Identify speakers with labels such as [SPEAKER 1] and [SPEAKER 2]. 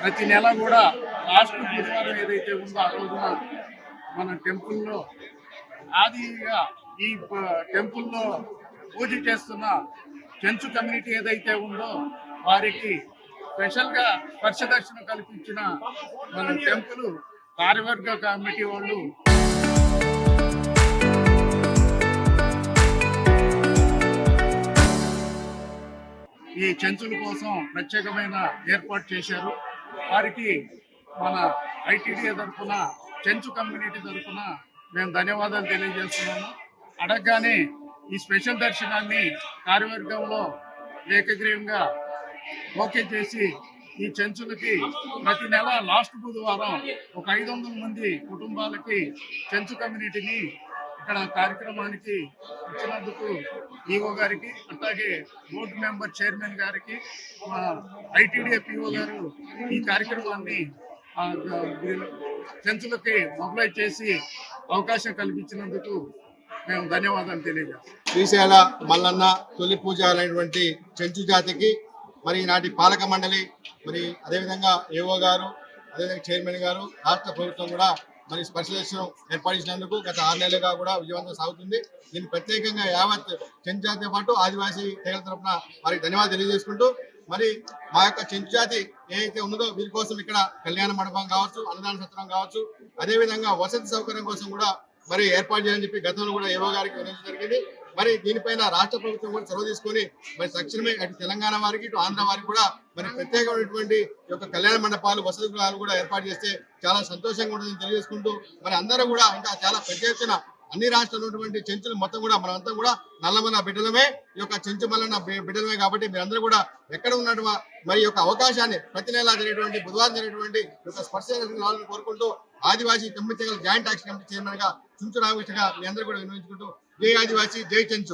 [SPEAKER 1] ప్రతి నెల కూడా లాస్ట్ బుధవారం ఏదైతే ఉందో ఆ రోజున మన టెంపుల్లో ఆదిగా ఈ టెంపుల్లో పూజ చేస్తున్న చెంచు కమ్యూనిటీ ఏదైతే ఉందో వారికి స్పెషల్గా స్పర్శ దర్శనం కల్పించిన మన టెంపుల్ కార్యవర్గ కమిటీ వాళ్ళు ఈ చెంచుల కోసం ప్రత్యేకమైన ఏర్పాటు చేశారు. వారికి మన ఐటీడీ తరఫున చెంచు కమ్యూనిటీ తరఫున మేము ధన్యవాదాలు తెలియజేస్తున్నాము. అడగగానే ఈ స్పెషల్ దర్శనాన్ని కార్యవర్గంలో ఏకగ్రీవంగా ఓకే చేసి ఈ చెంచులకి ప్రతి నెల లాస్ట్ బుధవారం ఒక 500 మంది కుటుంబాలకి చెంచు కమ్యూనిటీని ఇక్కడ కార్యక్రమానికి ఇచ్చినందుకు ఈఓ గారికి, అట్లాగే బోర్డు మెంబర్ చైర్మన్ గారికి, మా ఐటీడీఏ పిఓ గారు ఈ కార్యక్రమాన్ని చెంచులకి మొబిలైజ్ చేసి అవకాశం కల్పించినందుకు మేము ధన్యవాదాలు తెలియజేస్తాం.
[SPEAKER 2] శ్రీశైల మల్లన్న తొలి పూజ అయినటువంటి చెంచు జాతికి మరి ఈనాటి పాలక మండలి, మరి అదేవిధంగా ఏఓ గారు, అదేవిధంగా చైర్మన్ గారు, రాష్ట్ర ప్రభుత్వం కూడా మరి స్పర్శ దర్శనం ఏర్పాటు చేసినందుకు గత 6 నెలలుగా కూడా విజయవంతం సాగుతుంది. దీన్ని ప్రత్యేకంగా యావత్ చెంచు జాతితో పాటు ఆదివాసీ తెగల తరఫున వారికి ధన్యవాదాలు తెలియజేసుకుంటూ, మరి మా యొక్క చెంచు జాతి ఏదైతే ఉన్నదో వీరి కోసం ఇక్కడ కళ్యాణ మండపం కావచ్చు, అన్నదాన సత్రం కావచ్చు, అదేవిధంగా వసతి సౌకర్యం కోసం కూడా మరి ఏర్పాటు చేయాలని చెప్పి గతంలో కూడా ఏవో గారికి వివరించడం జరిగింది. మరి దీనిపైన రాష్ట్ర ప్రభుత్వం కూడా చొరవ తీసుకొని మరి తక్షణమే అటు తెలంగాణ వారికి ఇటు ఆంధ్ర వారికి కూడా మరి ప్రత్యేకమైనటువంటి యొక్క కళ్యాణ మండపాలు, వసతి గృహాలు కూడా ఏర్పాటు చేస్తే చాలా సంతోషంగా ఉంటుందని తెలియజేసుకుంటూ, మరి అందరూ కూడా ఇంకా చాలా పెద్ద ఎత్తున అన్ని రాష్ట్రాలు ఉన్నటువంటి చెంచులు మొత్తం కూడా మనమంతా కూడా నల్లమల్ల బిడ్డలమే, ఈ యొక్క చెంచు మల్లన్న బిడ్డలమే. కాబట్టి మీరందరూ కూడా ఎక్కడ ఉన్నటువంటి మరి యొక్క అవకాశాన్ని ప్రతి నెల జరిగేటువంటి బుధవారం జరిగేటువంటి యొక్క స్పర్శ రావాలని కోరుకుంటూ, ఆదివాసీ 9 తెగల జాయింట్ యాక్షన్ కమిటీ చైర్మన్ గా చుంచు రామకృష్ణ మీ అందరూ కూడా వినియోగించుకుంటూ, జై ఆదివాసీ, జై చెంచు.